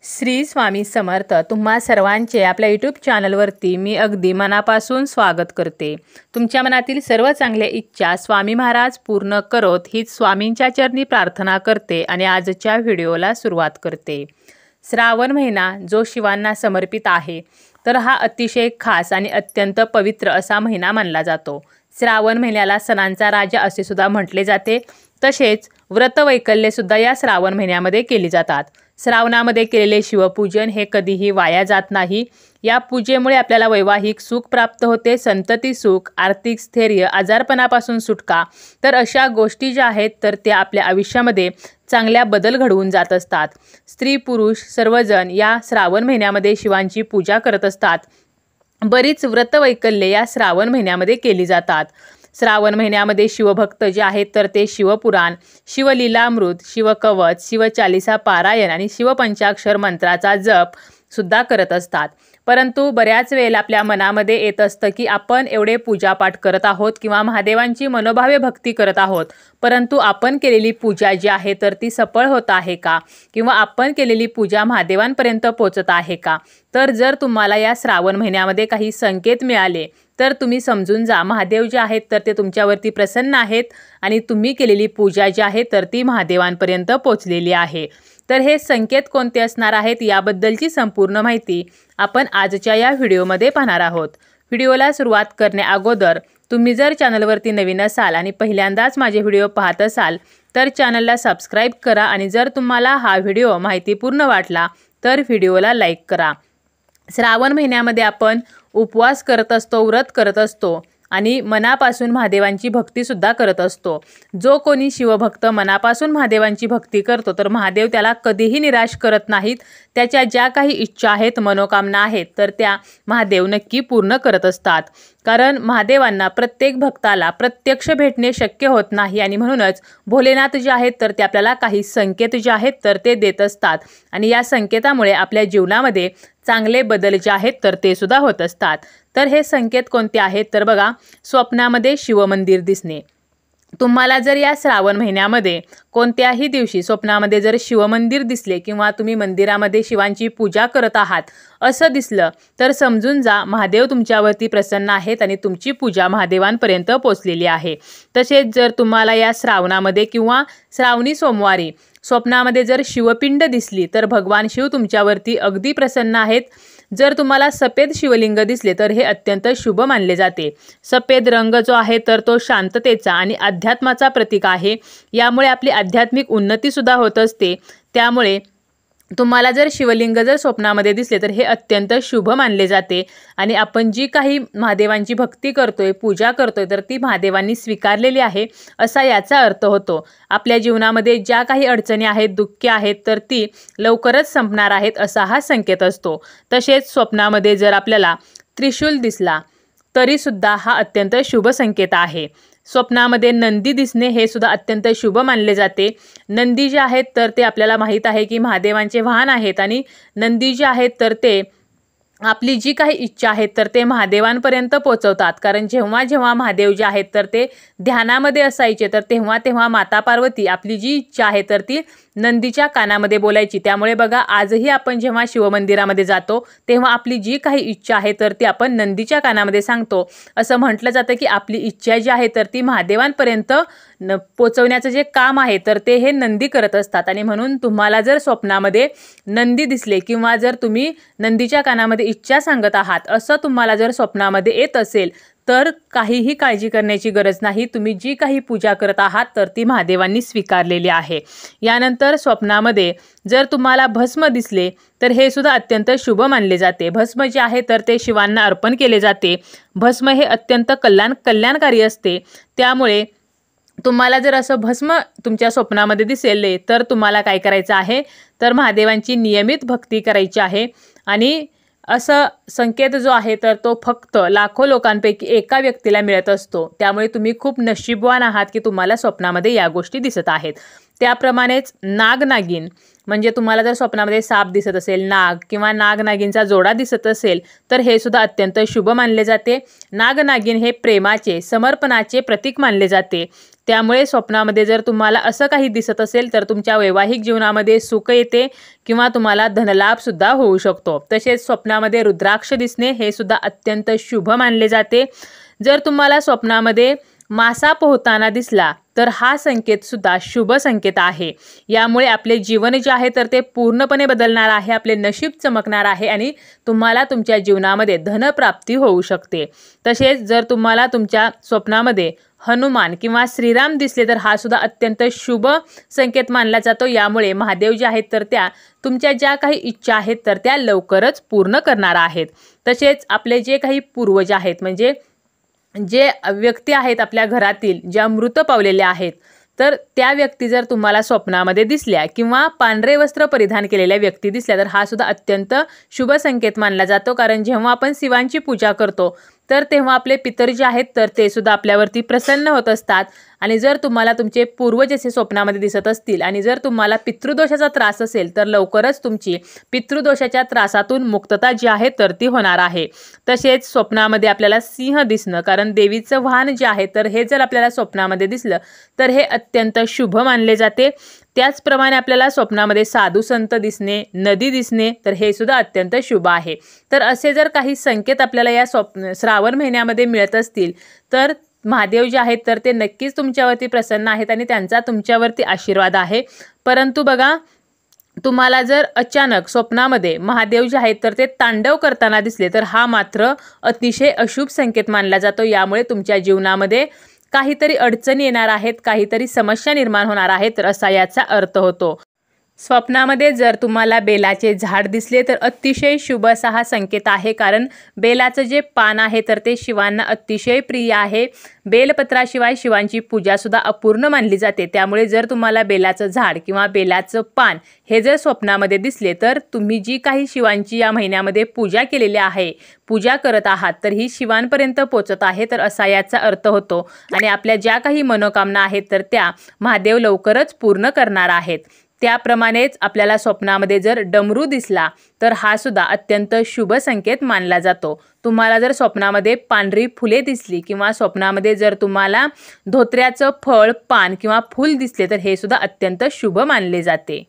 श्री स्वामी समर्थ तुम्हा सर्वांचे आपल्या यूट्यूब चॅनलवरती मी अगदी मनापासून स्वागत करते। तुमच्या मनातील सर्व चांगल्या इच्छा स्वामी महाराज पूर्ण करोत हीच स्वामींच्या चरणी प्रार्थना करते आणि आजच्या व्हिडिओला सुरुवात करते। श्रावण महिना जो शिवांना समर्पित आहे तर हा अतिशय खास आणि अत्यंत पवित्र असा महिना मानला जातो। श्रावण महिन्याला सणांचा राजा असे सुद्धा म्हटले जाते। तसेच व्रतवैकल्ये सुद्धा या श्रावण महिन्यामध्ये केली जातात। श्रावणामध्ये केलेले शिवपूजन हे कधीही वाया जात नाही। या पूजेमुळे आपल्याला वैवाहिक सुख प्राप्त होते, संतती सुख, आर्थिक स्थैर्य, आजारपणापासून सुटका, तर अशा गोष्टी ज्या आहेत तर त्या आपल्या आयुष्यामध्ये चांगल्या बदल घडवून जात असतात। स्त्री पुरुष सर्वजण या श्रावण महिन्यामध्ये शिवांची पूजा करत असतात। बरीच व्रतवैकल्ये या श्रावण महिन्यामध्ये केली जातात। श्रावण महिन्यामध्ये शिवभक्त जे आहेत तर ते शिवपुराण, शिवलीलामृत, शिवकवच, शिवचालिसा पारायण आणि शिवपंचाक्षर मंत्राचा जप सुद्धा करत असतात। परंतु बऱ्याच वेळेला आपल्या मनामध्ये येत असतं की आपण एवढे पूजापाठ करत आहोत किंवा महादेवांची मनोभावे भक्ती करत आहोत, परंतु आपण केलेली पूजा जी आहे तर ती सफळ होत आहे का, किंवा आपण केलेली पूजा महादेवांपर्यंत पोहोचत आहे का। तर जर तुम्हाला या श्रावण महिन्यामध्ये काही संकेत मिळाले तर तुम्ही समजून जा महादेव जे आहेत तर ते तुमच्यावरती प्रसन्न आहेत आणि तुम्ही केलेली पूजा जी आहे तर ती महादेवांपर्यंत पोहोचलेली आहे। तर हे संकेत कोणते असणार आहेत याबद्दलची संपूर्ण माहिती आपण आजच्या या व्हिडिओमध्ये पाहणार आहोत। व्हिडिओला सुरुवात करण्या अगोदर तुम्ही जर चॅनलवरती नवीन असाल आणि पहिल्यांदाच माझे व्हिडिओ पाहत असाल तर चॅनलला सबस्क्राईब करा आणि जर तुम्हाला हा व्हिडिओ माहितीपूर्ण वाटला तर व्हिडिओला लाईक करा। श्रावण महिन्यामध्ये आपण उपवास करत असतो, व्रत करत असतो आणि मनापासून महादेवांची भक्ती सुद्धा करत असतो। जो कोणी शिवभक्त मनापासून महादेवांची भक्ती करतो तर महादेव त्याला कधीही निराश करत नाहीत। त्याच्या ज्या काही इच्छा आहेत, मनोकामना आहेत तर त्या महादेव नक्की पूर्ण करत असतात। कारण महादेवांना प्रत्येक भक्ताला प्रत्यक्ष भेटणे शक्य होत नाही आणि म्हणूनच भोलेनाथ जे आहेत तर ते आपल्याला काही संकेत जे आहेत तर ते देत असतात आणि या संकेतामुळे आपल्या जीवनामध्ये चांगले बदल जे आहेत तर ते सुद्धा होत असतात। तर हे संकेत कोणते आहेत तर बघा, स्वप्नामध्ये शिवमंदिर दिसणे। तुम्हाला जर या श्रावण महिन्यामध्ये कोणत्याही दिवशी स्वप्नामध्ये जर शिवमंदिर दिसले किंवा तुम्ही मंदिरामध्ये शिवांची पूजा करत आहात असं दिसलं तर समजून जा महादेव तुमच्यावरती प्रसन्न आहेत आणि तुमची पूजा महादेवांपर्यंत पोहोचलेली आहे। तसेच जर तुम्हाला या श्रावणामध्ये किंवा श्रावणी सोमवारी स्वप्नामध्ये जर शिवपिंड दिसली तर भगवान शिव तुमच्यावरती अगदी प्रसन्न आहेत। जर तुम्हाला सफेद शिवलिंग दिसले तर हे अत्यंत शुभ मानले जाते। सफेद रंग जो आहे तर तो शांततेचा आणि अध्यात्माचा प्रतीक आहे। यामुळे आपली आध्यात्मिक उन्नती सुद्धा होत असते। त्यामुळे तुम्हाला जर शिवलिंग जर स्वप्नामध्ये दिसले तर हे अत्यंत शुभ मानले जाते आणि आपण जी काही महादेवांची भक्ती करतोय, पूजा करतोय तर ती महादेवांनी स्वीकारलेली आहे असा याचा अर्थ होतो। आपल्या जीवनामध्ये ज्या काही अडचणी आहेत, दुःखे आहेत तर ती लवकरच संपणार आहेत असा हा संकेत असतो। तसेच स्वप्नामध्ये जर आपल्याला त्रिशूल दिसला तरी सुद्धा हा अत्यंत शुभ संकेत आहे। स्वप्नामध्ये नंदी दिसणे हे सुद्धा अत्यंत शुभ मानले जाते। नंदी जे आहेत तर ते आपल्याला माहीत आहे की महादेवांचे वाहन आहेत आणि नंदी जे आहेत तर ते आपली जी काही इच्छा आहेत तर ते महादेवांपर्यंत पोहोचवतात। कारण जेव्हा जेव्हा महादेव जे आहेत तर ते ध्यानामध्ये असायचे तर तेव्हा तेव्हा माता पार्वती आपली जी इच्छा आहे तर ती नंदीच्या कानामध्ये बोलायची। त्यामुळे बघा आजही आपण जेव्हा शिवमंदिरामध्ये जातो तेव्हा आपली जी काही इच्छा आहे तर ती आपण नंदीच्या कानामध्ये सांगतो। असं म्हटलं जातं की आपली इच्छा जी आहे तर ती महादेवांपर्यंत पोचवण्याचं जे काम आहे तर ते हे नंदी करत असतात आणि म्हणून तुम्हाला जर स्वप्नामध्ये नंदी दिसले किंवा जर तुम्ही नंदीच्या कानामध्ये इच्छा सांगत आहात असं तुम्हाला जर स्वप्नामध्ये येत असेल तर काहीही काळजी करण्याची गरज नाही। तुम्ही जी काही पूजा करत आहात तर ती महादेवांनी स्वीकारलेली आहे। यानंतर स्वप्नामध्ये जर तुम्हाला भस्म दिसले तर हे सुद्धा अत्यंत शुभ मानले जाते। भस्म जे आहे तर ते शिवांना अर्पण केले जाते। भस्म हे अत्यंत कल्याणकारी असते। त्यामुळे तुम्हाला जर असं भस्म तुमच्या स्वप्नामध्ये दिसेल तर तुम्हाला काय करायचं आहे तर महादेवांची नियमित भक्ती करायची आहे आणि असं संकेत जो आहे तर तो फक्त लाखो लोकांपैकी एका व्यक्तीला मिळत असतो। त्यामुळे तुम्ही खूप नशीबवान आहात की तुम्हाला स्वप्नामध्ये या गोष्टी दिसत आहेत। त्याप्रमाणेच नाग-नागिन म्हणजे तुम्हाला जर स्वप्नामध्ये साप दिसत असेल, नाग किंवा नाग-नागिनचा जोडा दिसत असेल तर हे सुद्धा अत्यंत शुभ मानले जाते। नाग-नागिन हे प्रेमाचे, समर्पणाचे प्रतीक मानले जाते। त्यामुळे स्वप्नामध्ये जर तुम्हाला असं काही दिसत असेल तर तुमच्या वैवाहिक जीवनामध्ये सुख येते किंवा तुम्हाला धनलाभ सुद्धा होऊ शकतो। तसेच स्वप्नामध्ये रुद्राक्ष दिसणे हे सुद्धा अत्यंत शुभ मानले जाते। जर तुम्हाला स्वप्नामध्ये मासा पोहताना दिसला तर हा संकेत सुद्धा शुभ संकेत आहे। यामुळे आपले जीवन जे आहे तर ते पूर्णपणे बदलणार आहे, आपले नशीब चमकणार आहे आणि तुम्हाला तुमच्या जीवनामध्ये धनप्राप्ती होऊ शकते। तसेच जर तुम्हाला तुमच्या स्वप्नामध्ये हनुमान किंवा श्रीराम दिसले तर हा सुद्धा अत्यंत शुभ संकेत मानला जातो। यामुळे महादेव जे आहेत तर त्या तुमच्या ज्या काही इच्छा आहेत तर त्या लवकरच पूर्ण करणार आहेत। तसेच आपले जे काही पूर्वज आहेत म्हणजे जे व्यक्ती आहेत आपल्या घरातील ज्या मृत पावलेल्या आहेत तर त्या व्यक्ती जर तुम्हाला स्वप्नामध्ये दिसल्या किंवा पांढरे वस्त्र परिधान केलेल्या व्यक्ती दिसल्या तर हा सुद्धा अत्यंत शुभ संकेत मानला जातो। कारण जेव्हा आपण शिवांची पूजा करतो तर तेव्हा आपले पितर जे आहेत तर ते सुद्धा आपल्यावरती प्रसन्न होत असतात। आणि जर तुम्हाला तुमचे पूर्वज असे स्वप्नामध्ये दिसत असतील आणि जर तुम्हाला पितृदोषाचा त्रास असेल तर लवकरच तुमची पितृदोषाच्या त्रासातून मुक्तता जी आहे तर ती होणार आहे। तसेच स्वप्नामध्ये आपल्याला सिंह दिसणं, कारण देवीचं वाहन जे आहे तर हे जर आपल्याला स्वप्नामध्ये दिसलं तर हे अत्यंत शुभ मानले जाते। त्याचप्रमाणे आपल्याला स्वप्नामध्ये साधू संत दिसणे, नदी दिसणे तर हे सुद्धा अत्यंत शुभ आहे। तर असे जर काही संकेत आपल्याला या श्रावण महिन्यामध्ये मिळत असतील तर महादेव जे आहेत तर ते नक्कीच तुमच्यावरती प्रसन्न आहेत आणि त्यांचा तुमच्यावरती आशीर्वाद आहे। परंतु बघा, तुम्हाला जर अचानक स्वप्नामध्ये महादेव जे आहेत तर ते तांडव करताना दिसले तर हा मात्र अतिशय अशुभ संकेत मानला जातो। यामुळे तुमच्या जीवनामध्ये काहीतरी अडचणी येणार आहेत, काहीतरी समस्या निर्माण होणार आहेत तर असा याचा अर्थ होतो। स्वप्नामध्ये जर तुम्हाला बेलाचे झाड दिसले तर अतिशय शुभ असा हा संकेत आहे, कारण बेलाचं जे पान आहे तर ते शिवांना अतिशय प्रिय आहे। बेलपत्राशिवाय शिवांची पूजा सुद्धा अपूर्ण मानली जाते। त्यामुळे जर तुम्हाला बेलाचं झाड किंवा बेलाचं पान हे जर स्वप्नामध्ये दिसले तर तुम्ही जी काही शिवांची या महिन्यामध्ये पूजा केलेली आहे, पूजा करत आहात तर ही शिवांपर्यंत पोहोचत आहे तर असा याचा अर्थ होतो। आणि आपल्या ज्या काही मनोकामना आहेत तर त्या महादेव लवकरच पूर्ण करणार आहेत। त्याप्रमाणेच आपल्याला स्वप्नामध्ये जर डमरू दिसला तर हा सुद्धा अत्यंत शुभ संकेत मानला जातो। तुम्हाला जर स्वप्नामध्ये पांढरी फुले दिसली किंवा स्वप्नामध्ये जर तुम्हाला धोत्र्याचं फळ, पान किंवा फूल दिसले तर हे सुद्धा अत्यंत शुभ मानले जाते।